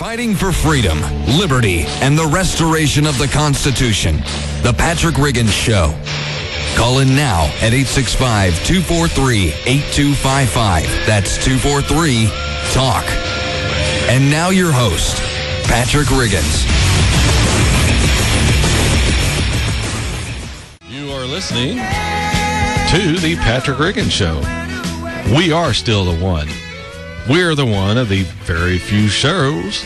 Fighting for freedom, liberty, and the restoration of the Constitution. The Patrick Riggins Show. Call in now at 865-243-8255. That's 243-TALK. And now your host, Patrick Riggins. You are listening to the Patrick Riggins Show. We are still the one. We're the one of the very few shows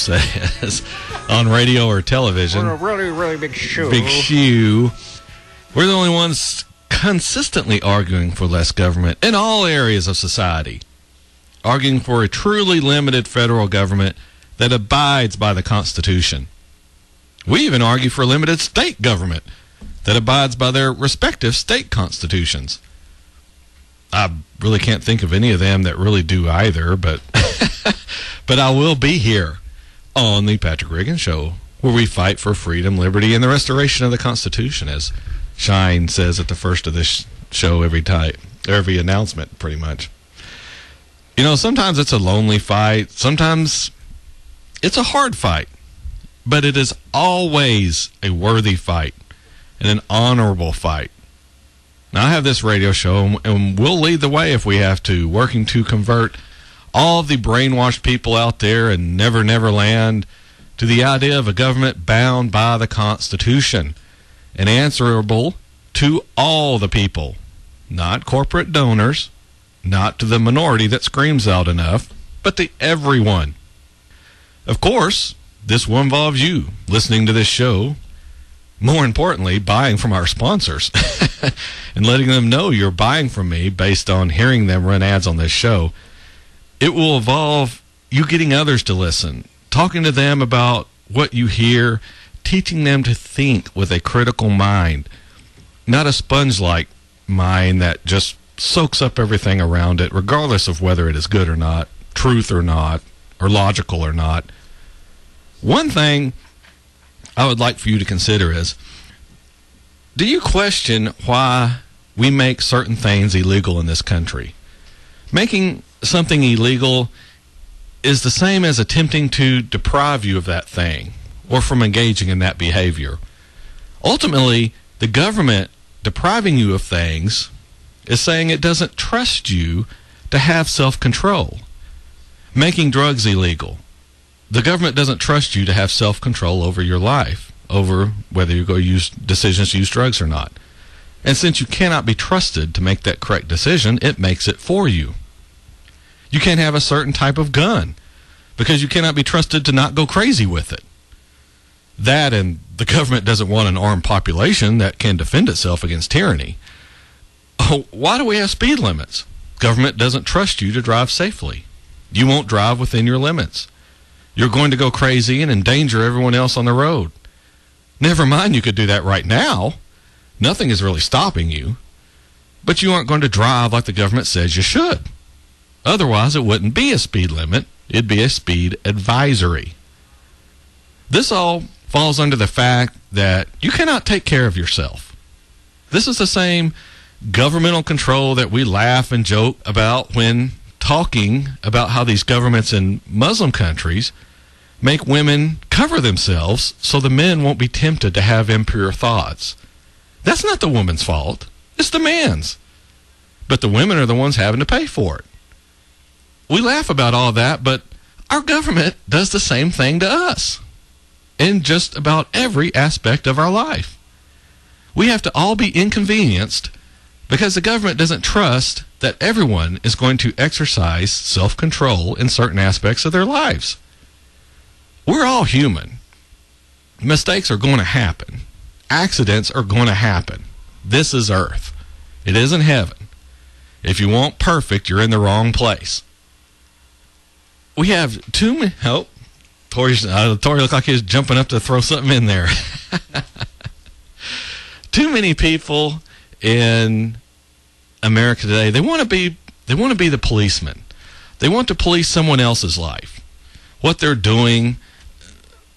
that is on radio or television. We're a really, really big shoe. Big shoe. We're the only ones consistently arguing for less government in all areas of society. Arguing for a truly limited federal government that abides by the Constitution. We even argue for a limited state government that abides by their respective state constitutions. I really can't think of any of them that really do either, but but I will be here on the Patrick Riggins Show, where we fight for freedom, liberty, and the restoration of the Constitution, as Shine says at the first of this show every announcement, pretty much. You know, sometimes it's a lonely fight. Sometimes it's a hard fight. But it is always a worthy fight and an honorable fight. Now, I have this radio show, and we'll lead the way if we have to, working to convert all of the brainwashed people out there in Never Never Land to the idea of a government bound by the Constitution and answerable to all the people, not corporate donors, not to the minority that screams out enough, but to everyone. Of course, this will involve you listening to this show. More importantly, buying from our sponsors and letting them know you're buying from me based on hearing them run ads on this show. It will involve you getting others to listen, talking to them about what you hear, teaching them to think with a critical mind, not a sponge-like mind that just soaks up everything around it, regardless of whether it is good or not, truth or not, or logical or not. One thing I would like for you to consider is, do you question why we make certain things illegal in this country? Making something illegal is the same as attempting to deprive you of that thing or from engaging in that behavior. Ultimately, the government depriving you of things is saying it doesn't trust you to have self-control. Making drugs illegal. The government doesn't trust you to have self-control over your life, over whether you go use decisions to use drugs or not. And since you cannot be trusted to make that correct decision, it makes it for you. You can't have a certain type of gun because you cannot be trusted to not go crazy with it. That, and the government doesn't want an armed population that can defend itself against tyranny. Oh, why do we have speed limits? Government doesn't trust you to drive safely. You won't drive within your limits. You're going to go crazy and endanger everyone else on the road. Never mind, you could do that right now. Nothing is really stopping you. But you aren't going to drive like the government says you should. Otherwise, it wouldn't be a speed limit. It'd be a speed advisory. This all falls under the fact that you cannot take care of yourself. This is the same governmental control that we laugh and joke about when talking about how these governments in Muslim countries make women cover themselves so the men won't be tempted to have impure thoughts. That's not the woman's fault. It's the man's. But the women are the ones having to pay for it. We laugh about all that, but our government does the same thing to us in just about every aspect of our life. We have to all be inconvenienced because the government doesn't trust that everyone is going to exercise self-control in certain aspects of their lives. We're all human. Mistakes are going to happen. Accidents are going to happen. This is Earth. It isn't heaven. If you want perfect, you're in the wrong place. We have too many... Oh, Tori looked like he was jumping up to throw something in there. Too many people in America today, they want to be the policemen. They want to police someone else's life. What they're doing.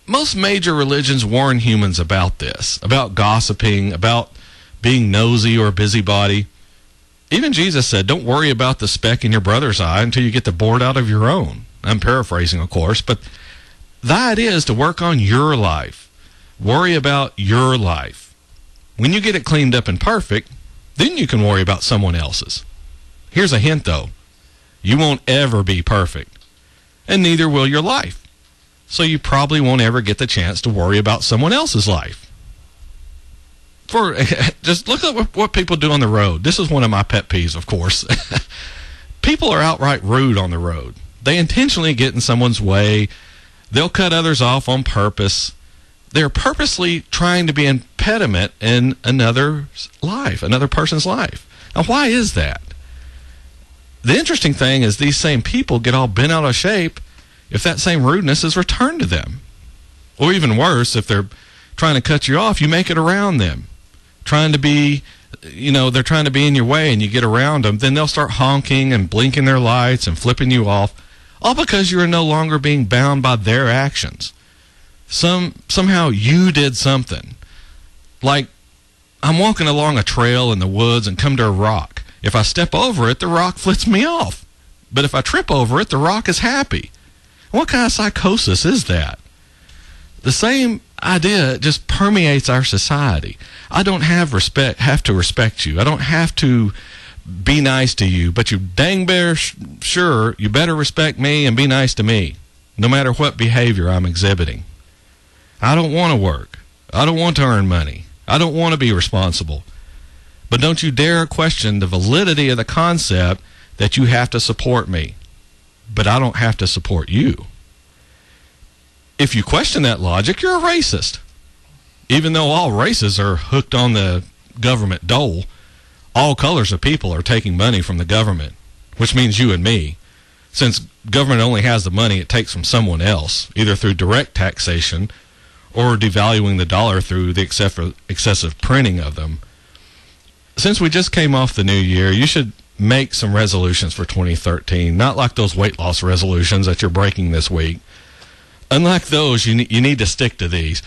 Most major religions warn humans about this, about gossiping, about being nosy or a busybody. Even Jesus said, don't worry about the speck in your brother's eye until you get the board out of your own. I'm paraphrasing, of course, but the idea is to work on your life. Worry about your life. When you get it cleaned up and perfect, then you can worry about someone else's. Here's a hint, though. You won't ever be perfect, and neither will your life. So you probably won't ever get the chance to worry about someone else's life. Just look at what people do on the road. This is one of my pet peeves, of course. People are outright rude on the road. They intentionally get in someone's way. They'll cut others off on purpose. They're purposely trying to be an impediment in another person's life. Now, why is that? The interesting thing is these same people get all bent out of shape if that same rudeness is returned to them. Or even worse, if they're trying to cut you off, you make it around them. They're trying to be in your way and you get around them, then they'll start honking and blinking their lights and flipping you off, all because you are no longer being bound by their actions. Somehow you did something. Like, I'm walking along a trail in the woods and come to a rock. If I step over it, the rock flips me off. But if I trip over it, the rock is happy. What kind of psychosis is that? The same idea just permeates our society. I don't have to respect you. I don't have to be nice to you, but you dang sure you better respect me and be nice to me, no matter what behavior I'm exhibiting. I don't want to work. I don't want to earn money. I don't want to be responsible. But don't you dare question the validity of the concept that you have to support me, but I don't have to support you. If you question that logic, you're a racist. Even though all races are hooked on the government dole, all colors of people are taking money from the government, which means you and me. Since government only has the money it takes from someone else, either through direct taxation or devaluing the dollar through the excessive printing of them. Since we just came off the new year, you should make some resolutions for 2013, not like those weight loss resolutions that you're breaking this week. Unlike those, you need to stick to these.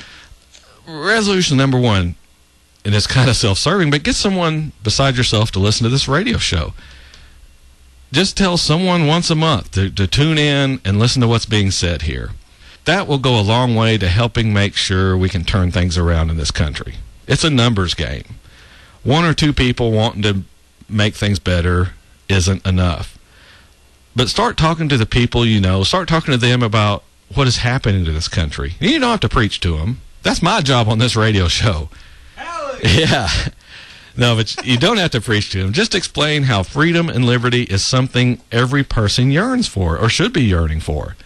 Resolution number 1, and it's kind of self-serving, but get someone beside yourself to listen to this radio show. Just tell someone once a month to tune in and listen to what's being said here. That will go a long way to helping make sure we can turn things around in this country. It's a numbers game. 1 or 2 people wanting to make things better isn't enough. But start talking to the people you know. Start talking to them about what is happening to this country. You don't have to preach to them. That's my job on this radio show. Yeah. No, but you don't have to preach to them. Just explain how freedom and liberty is something every person yearns for or should be yearning for.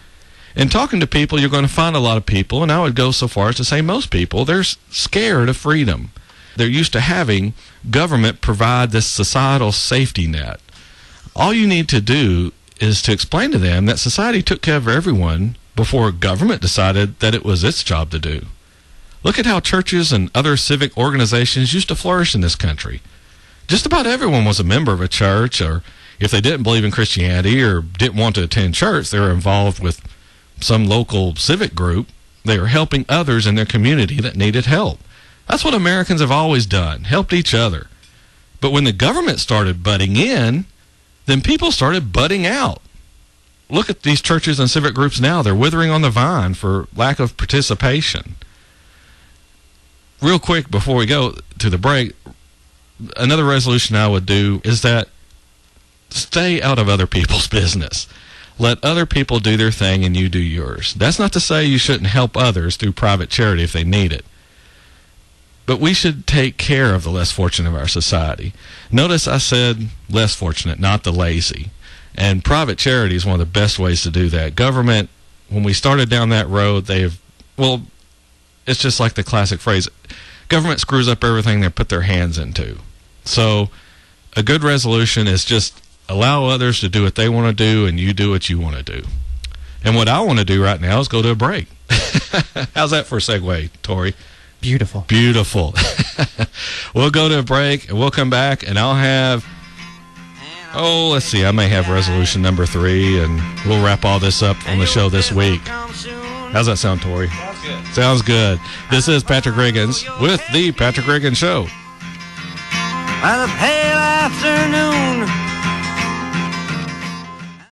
In talking to people, you're going to find a lot of people, and I would go so far as to say most people, they're scared of freedom. They're used to having government provide this societal safety net. All you need to do is to explain to them that society took care of everyone before government decided that it was its job to do. Look at how churches and other civic organizations used to flourish in this country. Just about everyone was a member of a church, or if they didn't believe in Christianity or didn't want to attend church, they were involved with some local civic group. They were helping others in their community that needed help. That's what Americans have always done, helped each other. But when the government started butting in, then people started butting out. Look at these churches and civic groups now. They're withering on the vine for lack of participation. Real quick before we go to the break, another resolution I would do is that stay out of other people's business. Let other people do their thing and you do yours. That's not to say you shouldn't help others through private charity if they need it. But we should take care of the less fortunate of our society. Notice I said less fortunate, not the lazy. And private charity is one of the best ways to do that. Government, when we started down that road, it's just like the classic phrase, government screws up everything they put their hands into. So a good resolution is just allow others to do what they want to do and you do what you want to do. And what I want to do right now is go to a break. How's that for a segue, Tori? Beautiful. Beautiful. We'll go to a break and we'll come back and I'll have, let's see, I may have resolution number 3 and we'll wrap all this up on the show this week. How's that sound, Tori? Sounds good. Sounds good. This is Patrick Riggins with The Patrick Riggins Show. By the pale afternoon